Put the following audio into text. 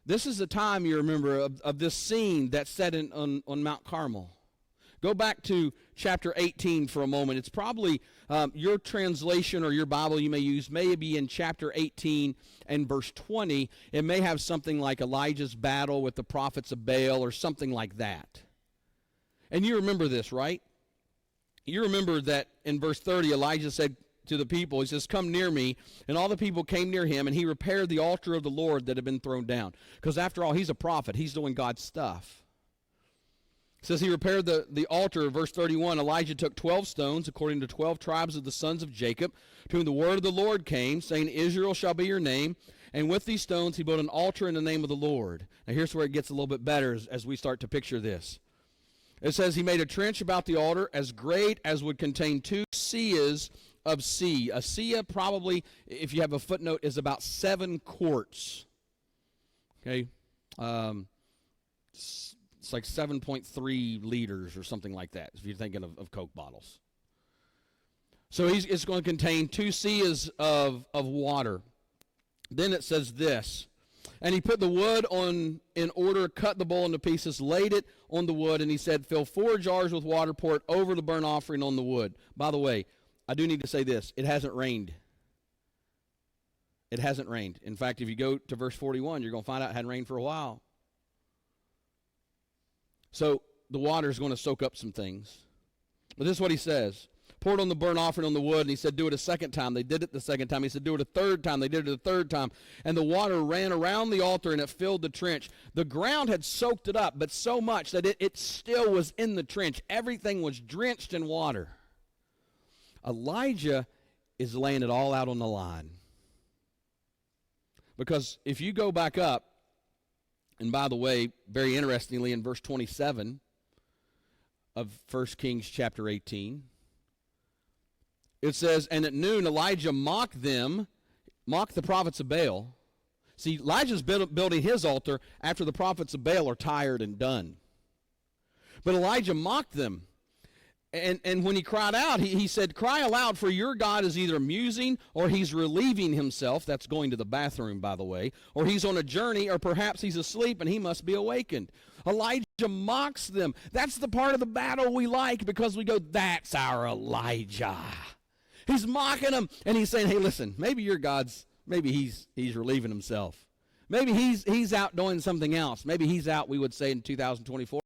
This is the time, you remember, of this scene that's set on Mount Carmel. Go back to chapter 18 for a moment. It's probably your translation or your Bible you may use may be in chapter 18 and verse 20. It may have something like Elijah's battle with the prophets of Baal or something like that. And you remember this, right? You remember that in verse 30, Elijah said to the people, he says, "Come near me." And all the people came near him, and he repaired the altar of the Lord that had been thrown down. Because after all, he's a prophet. He's doing God's stuff. It says he repaired the altar. Verse 31, Elijah took 12 stones, according to 12 tribes of the sons of Jacob, to whom the word of the Lord came, saying, "Israel shall be your name." And with these stones he built an altar in the name of the Lord. Now here's where it gets a little bit better as we start to picture this. It says he made a trench about the altar as great as would contain 2 seahs of sea. A seah probably, if you have a footnote, is about 7 quarts. Okay? It's like 7.3 liters or something like that, if you're thinking of Coke bottles. So it's going to contain 2 seahs of water. Then it says this. And he put the wood on in order, cut the bowl into pieces, laid it on the wood, and he said, "Fill 4 jars with water, pour it over the burnt offering on the wood." By the way, I do need to say this. It hasn't rained. It hasn't rained. In fact, if you go to verse 41, you're going to find out it hadn't rained for a while. So the water is going to soak up some things. But this is what he says. Poured on the burnt offering on the wood, and he said, "Do it a second time." They did it the second time. He said, "Do it a third time." They did it a third time. And the water ran around the altar, and it filled the trench. The ground had soaked it up, but so much that it still was in the trench. Everything was drenched in water. Elijah is laying it all out on the line. Because if you go back up, and by the way, very interestingly, in verse 27 of 1 Kings chapter 18, it says, "And at noon Elijah mocked the prophets of Baal." See, Elijah's building his altar after the prophets of Baal are tired and done. But Elijah mocked them. And when he cried out, he said, "Cry aloud, for your God is either musing or he's relieving himself." That's going to the bathroom, by the way. "Or he's on a journey, or perhaps he's asleep and he must be awakened." Elijah mocks them. That's the part of the battle we like, because we go, "That's our Elijah." He's mocking them, and he's saying, "Hey, listen, maybe your God's, maybe he's relieving himself. Maybe he's out doing something else. Maybe he's out," we would say in 2024,